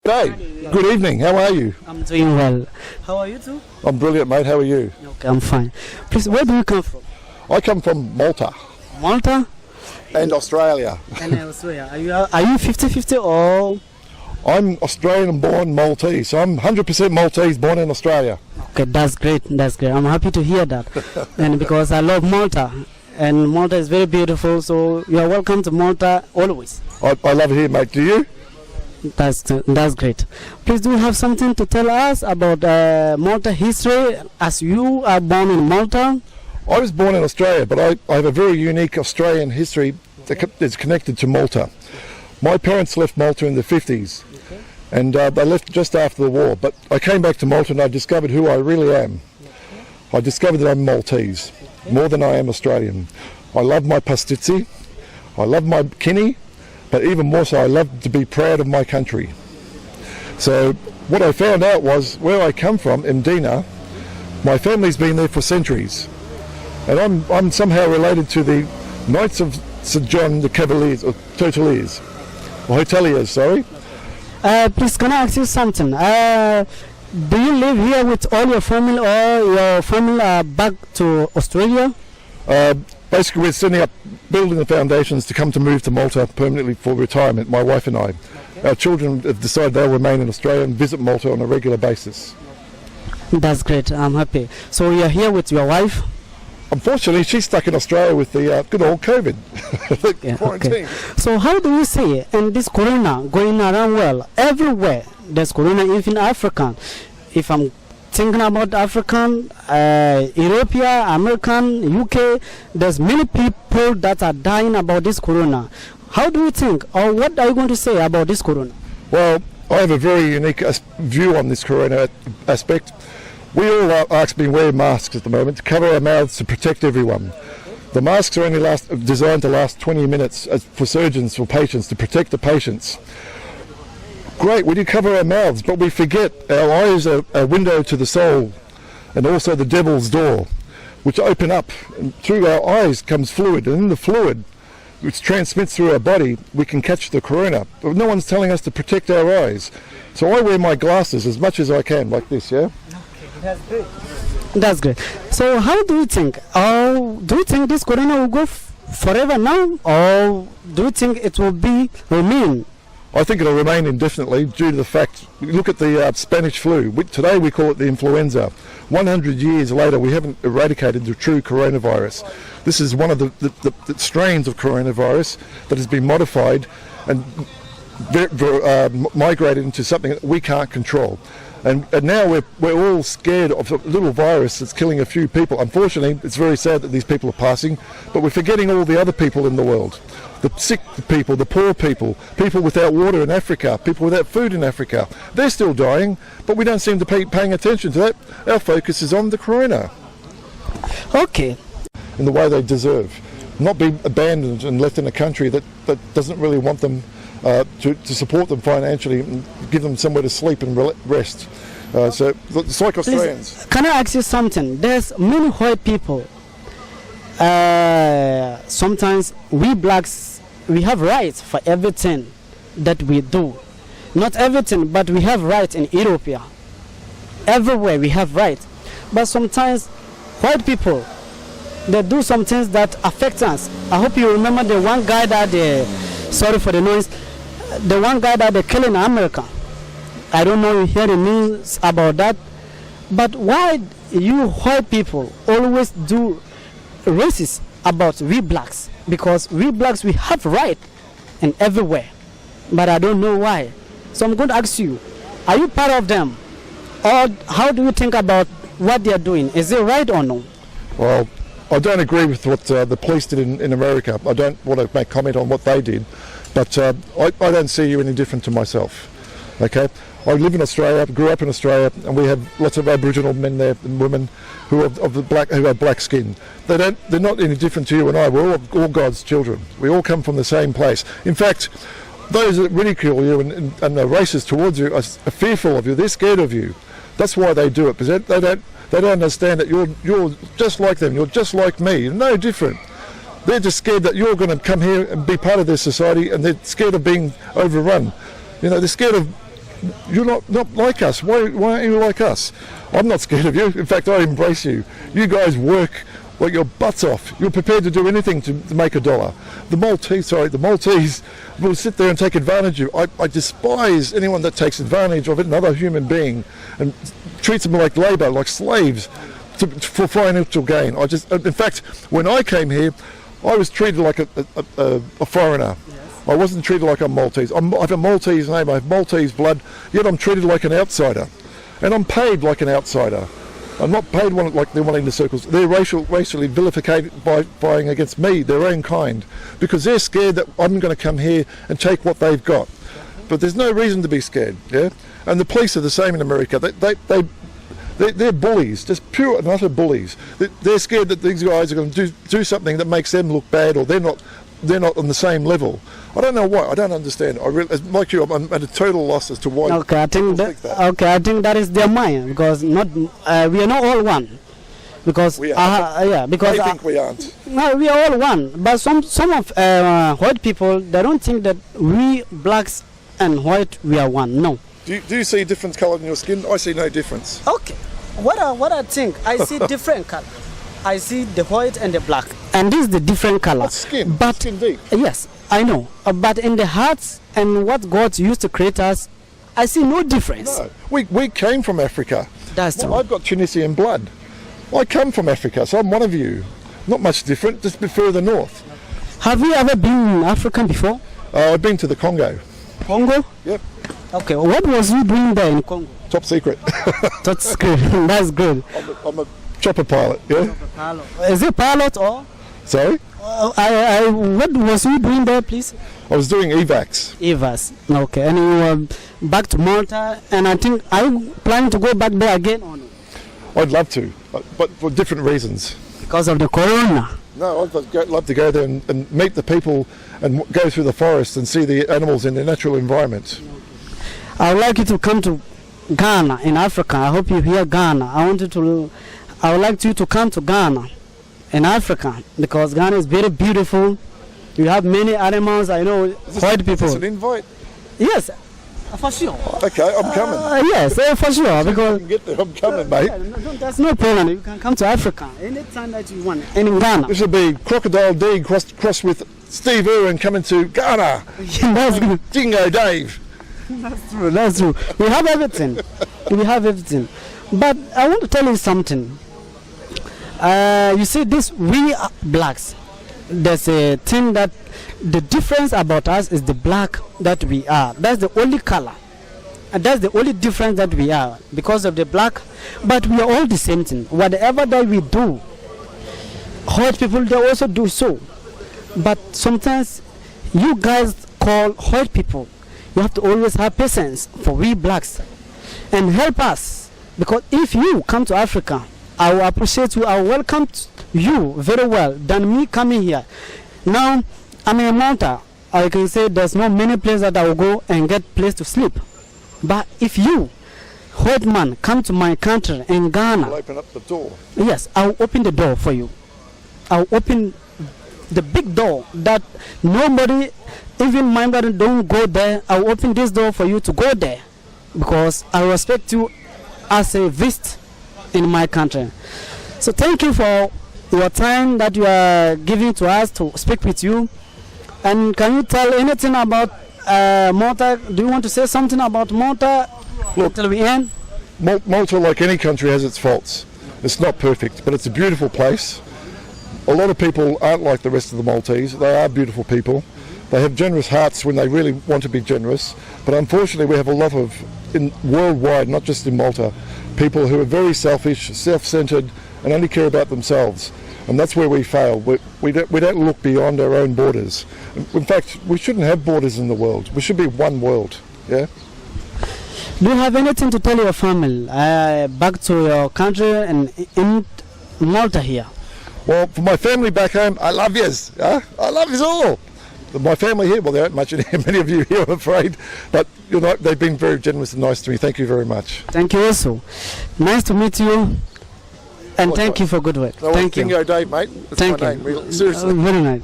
Hey, good evening. How are you? I'm doing well. How are you too? I'm brilliant, mate. How are you? Okay, I'm fine. Please, where do you come from? I come from Malta Malta and Australia. and Australia. Are you 50-50 or? I'm Australian born Maltese, so I'm 100% Maltese born in Australia. Okay, that's great. That's great. I'm happy to hear that. And because I love Malta, and Malta is very beautiful, so you are welcome to Malta always. I love it here, mate. Do you? That's great. Please, do you have something to tell us about Malta history as you are born in Malta? I was born in Australia, but I have a very unique Australian history that's connected to Malta. My parents left Malta in the 50s, and they left just after the war. But I came back to Malta and I discovered who I really am. I discovered that I'm Maltese, more than I am Australian. I love my pastizzi, I love my kini, but even more so I love to be proud of my country. So what I found out was where I come from, Mdina, my family's been there for centuries. And I'm somehow related to the Knights of St John the Cavaliers, or Hoteliers, sorry. Please, can I ask you something? Do you live here with all your family, or your family are back to Australia? Basically, we're setting up, building the foundations to come to move to Malta permanently for retirement, my wife and I. Our children have decided they'll remain in Australia and visit Malta on a regular basis. That's great. I'm happy. So you're here with your wife? Unfortunately, she's stuck in Australia with the good old COVID. Quarantine. Okay. So how do you see and this corona going around well everywhere? There's corona even African. If I'm thinking about African, European, American, UK, there's many people that are dying about this corona. How do you think, or what are you going to say about this corona? Well, I have a very unique view on this corona aspect. We all are actually wearing masks at the moment to cover our mouths to protect everyone. The masks are only designed to last 20 minutes for surgeons, for patients, to protect the patients. Great, we do cover our mouths, but we forget our eyes are a window to the soul, and also the devil's door, which open up, and through our eyes comes fluid, and in the fluid, which transmits through our body, we can catch the corona. But no one's telling us to protect our eyes. So I wear my glasses as much as I can, like this, yeah? That's great. That's great. So how do you think? Do you think this corona will go forever now, or do you think it will remain? I think it'll remain indefinitely due to the fact, look at the Spanish flu. Today we call it the influenza. 100 years later we haven't eradicated the true coronavirus. This is one of the strains of coronavirus that has been modified and migrated into something that we can't control. And now we're all scared of a little virus that's killing a few people. Unfortunately, it's very sad that these people are passing, but we're forgetting all the other people in the world. The sick people, the poor people, people without water in Africa, people without food in Africa. They're still dying, but we don't seem to be paying attention to that. Our focus is on the corona. Okay. In the way they deserve. Not be abandoned and left in a country that doesn't really want them to support them financially and give them somewhere to sleep and rest. So it's like Australians. Please, can I ask you something? There's many white people. Sometimes we blacks, we have rights for everything that we do. Not everything, but we have rights in Ethiopia. Everywhere we have rights. But sometimes white people, they do some things that affect us. I hope you remember the one guy that sorry for the noise, the one guy that they killed in America. I don't know if you hear the news about that. But why you white people always do racist about we blacks? Because we blacks, we have right and everywhere. But I don't know why. So I'm going to ask you, are you part of them? Or how do you think about what they are doing? Is it right or no? Well, I don't agree with what the police did in America. I don't want to make comment on what they did. But I don't see you any different to myself. Okay? I live in Australia, grew up in Australia, and we have lots of Aboriginal men there and women who have black skin. They're not any different to you and I. We're all God's children. We all come from the same place. In fact, those that ridicule you and are racist towards you are fearful of you. They're scared of you. That's why they do it, because they don't understand that you're just like them. You're just like me. You're no different. They're just scared that you're going to come here and be part of their society, and they're scared of being overrun. You know, they're scared of You're not like us. Why aren't you like us? I'm not scared of you. In fact, I embrace you. You guys work like your butts off. You're prepared to do anything to make a dollar. The Maltese will sit there and take advantage of you. I despise anyone that takes advantage of another human being and treats them like labour, like slaves, for financial gain. In fact, when I came here, I was treated like a foreigner. I wasn't treated like I'm Maltese. I have a Maltese name, I have Maltese blood, yet I'm treated like an outsider. And I'm paid like an outsider. I'm not paid like they're wanting the circles. They're racially vilifying against me, their own kind, because they're scared that I'm going to come here and take what they've got. But there's no reason to be scared, yeah? And the police are the same in America. They're bullies, just pure and utter bullies. They're scared that these guys are going to do something that makes them look bad, or they're not on the same level. I don't know why. I don't understand. Like you, I'm at a total loss as to why. Okay, I think that is their mind, because we are not all one. Because we are. because they think we aren't. No, we are all one. But some of white people, they don't think that we blacks and white we are one. No. Do you see different colour in your skin? I see no difference. Okay. What I think, I see different color. I see the white and the black, and this is the different color. That's skin. But skin deep. Yes, I know. But in the hearts and what God used to create us, I see no difference. No, we came from Africa. That's true. I've got Tunisian blood. I come from Africa, so I'm one of you. Not much different, just a bit further north. Have you ever been African before? I've been to the Congo. Congo? Yep. Okay. What was you doing there in Congo? Top secret. That's good. That's good. I'm a chopper pilot, yeah? Is it pilot or? Sorry? What was you doing there, please? I was doing evacs. Evacs. Okay. And you were back to Malta, and I think, are you planning to go back there again or no? I'd love to, but for different reasons. Because of the corona? No, I'd love to go there and meet the people and go through the forest and see the animals in their natural environment. I would like you to come to Ghana in Africa. I hope you hear Ghana. I would like you to come to Ghana in Africa, because Ghana is very beautiful. You have many animals. I know white people. Is this an invite? Yes, for sure. Okay, I'm coming. Yes, for sure. Because I can get there. I'm coming, mate. That's no problem. You can come to Africa anytime that you want. And in Ghana. This will be Crocodile D crossed with Steve Irwin coming to Ghana. That's good. Dingo Dave. That's true. That's true. We have everything. We have everything. But I want to tell you something. You see, we are blacks. There's a thing that the difference about us is the black that we are. That's the only color. And that's the only difference that we are, because of the black. But we are all the same thing. Whatever that we do, white people, they also do so. But sometimes you guys call white people. You have to always have patience for we blacks and help us, because if you come to Africa, I will appreciate you. I will welcome you very well than me coming here. Now I'm in Malta. I can say there's no many places that I will go and get place to sleep. But if you, white man, come to my country in Ghana, I'll open up the door. Yes, I will open the door for you. I will open the big door that nobody, even my brother, don't go there. I will open this door for you to go there, because I respect you as a visit in my country. So thank you for your time that you are giving to us to speak with you. And can you tell anything about Malta? Do you want to say something about Malta until we end? Malta, like any country, has its faults. It's not perfect, but it's a beautiful place. A lot of people aren't like the rest of the Maltese. They are beautiful people. They have generous hearts when they really want to be generous. But unfortunately, we have a lot of, worldwide, not just in Malta, people who are very selfish, self-centered, and only care about themselves. And that's where we fail. We don't look beyond our own borders. In fact, we shouldn't have borders in the world. We should be one world. Yeah. Do you have anything to tell your family back to your country and in Malta here? Well, for my family back home, I love yous. I love yous all. My family here, well, there aren't many of you here, I'm afraid, but they've been very generous and nice to me. Thank you very much. Thank you also. Nice to meet you, and thank you for good work. No, thank you. Dingo Dave, mate. That's thank my you. name. Seriously. Very nice.